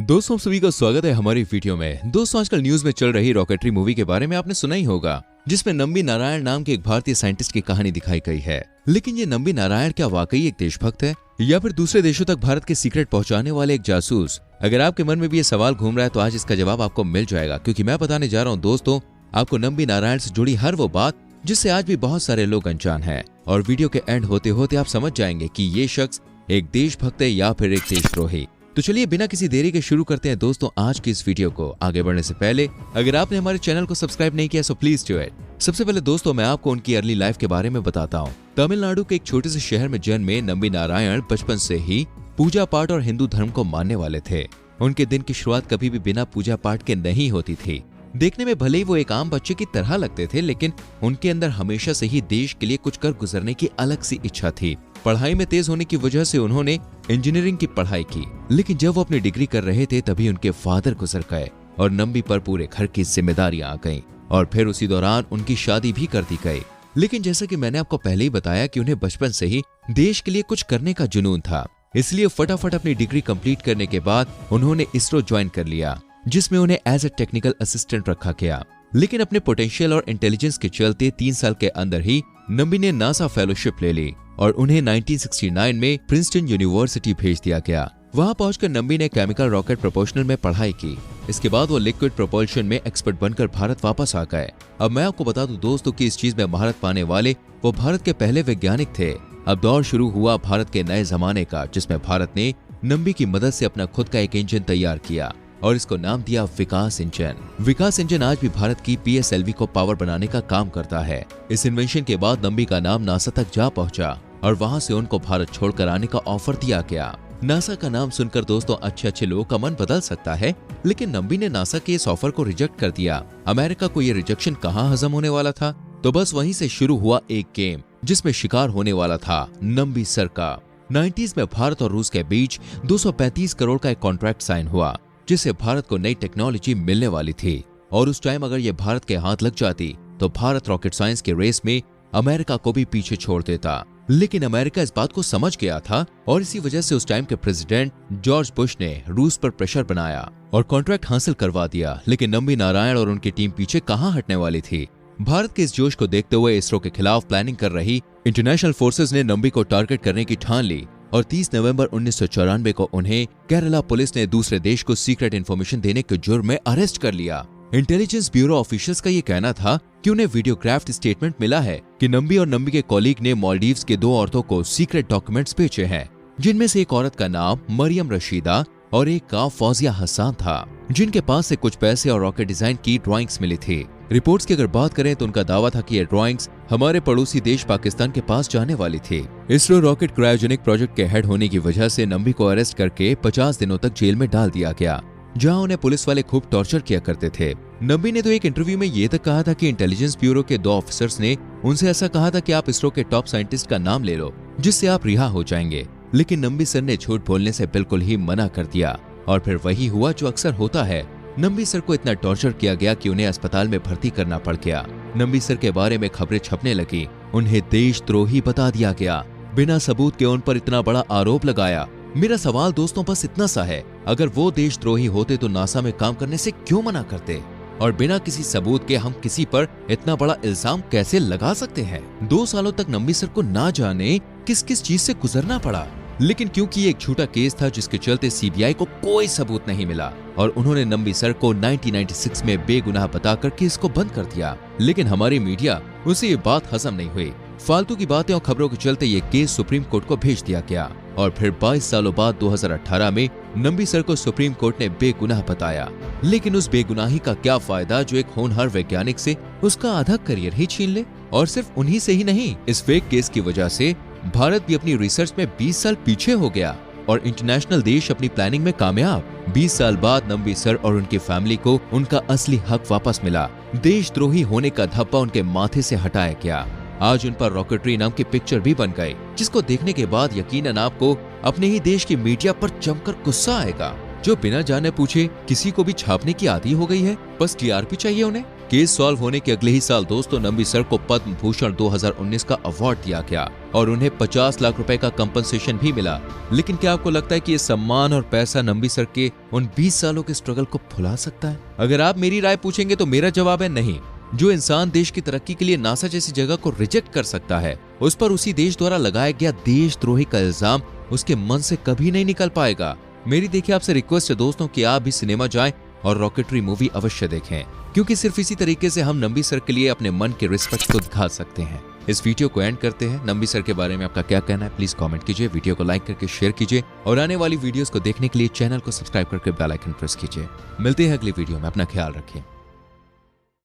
दोस्तों सभी का स्वागत है हमारी वीडियो में। दोस्तों आजकल न्यूज में चल रही रॉकेटरी मूवी के बारे में आपने सुना ही होगा, जिसमें नंबी नारायण नाम के एक भारतीय साइंटिस्ट की कहानी दिखाई गई है। लेकिन ये नंबी नारायण क्या वाकई एक देशभक्त है या फिर दूसरे देशों तक भारत के सीक्रेट पहुंचाने वाले एक जासूस? अगर आपके मन में भी ये सवाल घूम रहा है तो आज इसका जवाब आपको मिल जाएगा, क्योंकि मैं बताने जा रहा हूँ दोस्तों आपको नंबी नारायण से जुड़ी हर वो बात जिससे आज भी बहुत सारे लोग अनजान हैं। और वीडियो के एंड होते होते आप समझ जाएंगे कि ये शख्स एक देशभक्त है या फिर एक देशद्रोही। तो चलिए बिना किसी देरी के शुरू करते हैं दोस्तों आज की इस वीडियो को। आगे बढ़ने से पहले अगर आपने हमारे चैनल को सब्सक्राइब नहीं किया सो प्लीज डू इट। सबसे पहले दोस्तों मैं आपको उनकी अर्ली लाइफ के बारे में बताता हूँ। तमिलनाडु के एक छोटे से शहर में जन्मे नंबी नारायण बचपन से ही पूजा पाठ और हिंदू धर्म को मानने वाले थे। उनके दिन की शुरुआत कभी भी बिना पूजा पाठ के नहीं होती थी। देखने में भले ही वो एक आम बच्चे की तरह लगते थे, लेकिन उनके अंदर हमेशा से ही देश के लिए कुछ कर गुजरने की अलग सी इच्छा थी। पढ़ाई में तेज होने की वजह से उन्होंने इंजीनियरिंग की पढ़ाई की, लेकिन जब वो अपनी डिग्री कर रहे थे तभी उनके फादर गुजर गए और नंबी पर पूरे घर की जिम्मेदारियां आ गईं और फिर उसी दौरान उनकी शादी भी कर दी गई। लेकिन जैसा कि मैंने आपको पहले ही बताया कि उन्हें बचपन से ही देश के लिए कुछ करने का जुनून था, इसलिए फटाफट अपनी डिग्री कंप्लीट करने के बाद उन्होंने इसरो ज्वाइन कर लिया, जिसमें उन्हें एज ए टेक्निकल असिस्टेंट रखा गया। लेकिन अपने पोटेंशियल और इंटेलिजेंस के चलते 3 साल के अंदर ही नंबी ने नासा फेलोशिप ले ली और उन्हें 1969 में प्रिंसटन यूनिवर्सिटी भेज दिया गया। वहां पहुंचकर नंबी ने केमिकल रॉकेट प्रोपोर्शनल में पढ़ाई की। इसके बाद वो लिक्विड प्रोपल्शन में एक्सपर्ट बनकर भारत वापस आ गए। अब मैं आपको बता दूं दोस्तों कि इस चीज में महारत पाने वाले वो भारत के पहले वैज्ञानिक थे। अब दौर शुरू हुआ भारत के नए जमाने का, जिसमें भारत ने नंबी की मदद से अपना खुद का एक इंजन तैयार किया और इसको नाम दिया विकास इंजन। विकास इंजन आज भी भारत की PSLV को पावर बनाने का काम करता है। इस इन्वेंशन के बाद नंबी का नाम नासा तक जा पहुंचा और वहां से उनको भारत छोड़कर आने का ऑफर दिया गया। नासा का नाम सुनकर दोस्तों अच्छे लोगों का मन बदल सकता है, लेकिन नंबी ने नासा के इस ऑफर को रिजेक्ट कर दिया। अमेरिका को ये रिजेक्शन कहाँ हजम होने वाला था, तो बस वहीं से शुरू हुआ एक गेम जिसमें शिकार होने वाला था नंबी सर का। 90s में भारत और रूस के बीच 235 करोड़ का एक कॉन्ट्रैक्ट साइन हुआ, जिससे भारत को नई टेक्नोलॉजी मिलने वाली थी। और उस टाइम अगर ये भारत के हाथ लग जाती तो भारत रॉकेट साइंस के रेस में अमेरिका को भी पीछे छोड़ देता। लेकिन अमेरिका इस बात को समझ गया था और इसी वजह से उस टाइम के प्रेसिडेंट जॉर्ज बुश ने रूस पर प्रेशर बनाया और कॉन्ट्रैक्ट हासिल करवा दिया। लेकिन नंबी नारायण और उनकी टीम पीछे कहां हटने वाली थी। भारत के इस जोश को देखते हुए इसरो के खिलाफ प्लानिंग कर रही इंटरनेशनल फोर्सेज ने नंबी को टारगेट करने की ठान ली और 30 नवंबर 1994 को उन्हें केरला पुलिस ने दूसरे देश को सीक्रेट इंफॉर्मेशन देने के जुर्म में अरेस्ट कर लिया। इंटेलिजेंस ब्यूरो ऑफिशियल्स का ये कहना था कि उन्हें वीडियोग्राफ्ड स्टेटमेंट मिला है कि नंबी और नंबी के कॉलीग ने मालदीव्स के 2 औरतों को सीक्रेट डॉक्यूमेंट्स भेजे हैं, जिनमें से एक औरत का नाम मरियम रशीदा और एक का फौजिया हसन था, जिनके पास से कुछ पैसे और रॉकेट डिजाइन की ड्राइंग्स मिली थी। रिपोर्ट्स की अगर बात करें तो उनका दावा था कि ये ड्राइंग्स हमारे पड़ोसी देश पाकिस्तान के पास जाने वाली थी। इसरो रॉकेट क्रायोजेनिक प्रोजेक्ट के हेड होने की वजह से नंबी को अरेस्ट करके 50 दिनों तक जेल में डाल दिया गया, जहां उन्हें पुलिस वाले खूब टॉर्चर किया करते थे। नंबी ने तो एक इंटरव्यू में ये तक कहा था कि इंटेलिजेंस ब्यूरो के 2 ऑफिसर्स ने उनसे ऐसा कहा था कि आप इसरो के टॉप साइंटिस्ट का नाम ले लो जिससे आप रिहा हो जाएंगे। लेकिन नंबी सर ने झूठ बोलने से बिल्कुल ही मना कर दिया और फिर वही हुआ जो अक्सर होता है। नंबी सर को इतना टॉर्चर किया गया कि उन्हें अस्पताल में भर्ती करना पड़ गया। नंबी सर के बारे में खबरें छपने लगी, उन्हें देशद्रोही बता दिया गया, बिना सबूत के उन पर इतना बड़ा आरोप लगाया। मेरा सवाल दोस्तों बस इतना सा है, अगर वो देशद्रोही होते तो नासा में काम करने से क्यों मना करते? और बिना किसी सबूत के हम किसी पर इतना बड़ा इल्जाम कैसे लगा सकते हैं? 2 सालों तक नंबी सर को ना जाने किस किस चीज से गुजरना पड़ा, लेकिन क्योंकि ये एक झूठा केस था जिसके चलते CBI को कोई सबूत नहीं मिला और उन्होंने नंबी सर को 1996 में बेगुनाह बताकर केस को बंद कर दिया। लेकिन हमारी मीडिया उसे ये बात हजम नहीं हुई। फालतू की बातें और खबरों के चलते ये केस सुप्रीम कोर्ट को भेज दिया गया और फिर 22 सालों बाद 2018 में नंबी सर को सुप्रीम कोर्ट ने बेगुनाह बताया। लेकिन उस बेगुनाही का क्या फायदा जो एक होनहार वैज्ञानिक से उसका आधा करियर ही छीन ले। और सिर्फ उन्हीं से ही नहीं, इस फेक केस की वजह से भारत भी अपनी रिसर्च में 20 साल पीछे हो गया और इंटरनेशनल देश अपनी प्लानिंग में कामयाब। 20 साल बाद नंबी सर और उनकी फैमिली को उनका असली हक वापस मिला। देशद्रोही होने का धब्बा उनके माथे से हटाया गया। आज उन पर रॉकेटरी नाम की पिक्चर भी बन गई, जिसको देखने के बाद यकीनन आपको अपने ही देश की मीडिया पर जमकर गुस्सा आएगा, जो बिना जाने पूछे किसी को भी छापने की आदी हो गई है। बस TRP चाहिए उन्हें। केस सॉल्व होने के अगले ही साल दोस्तों नंबी सर को पद्म भूषण 2019 का अवार्ड दिया गया और उन्हें 50 लाख रुपए का कंपनसेशन भी मिला। लेकिन क्या आपको लगता है कि ये सम्मान और पैसा नंबी सर के उन 20 सालों के स्ट्रगल को भुला सकता है? अगर आप मेरी राय पूछेंगे तो मेरा जवाब है नहीं। जो इंसान देश की तरक्की के लिए नासा जैसी जगह को रिजेक्ट कर सकता है, उस पर उसी देश द्वारा लगाया गया देशद्रोही का इल्जाम उसके मन से कभी नहीं निकल पाएगा। मेरी देखिए आपसे रिक्वेस्ट है दोस्तों कि आप भी सिनेमा जाएं और रॉकेटरी मूवी अवश्य देखें, क्योंकि सिर्फ इसी तरीके से हम नंबी सर के लिए अपने मन के रिस्पेक्ट को दिखा सकते हैं। इस वीडियो को एंड करते हैं। नंबी सर के बारे में आपका क्या कहना है प्लीज कमेंट कीजिए, वीडियो को लाइक करके शेयर कीजिए और आने वाली वीडियोस को देखने के लिए चैनल को सब्सक्राइब करके बेल आइकन प्रेस कीजिए। मिलते हैं अगली वीडियो में, अपना ख्याल रखें।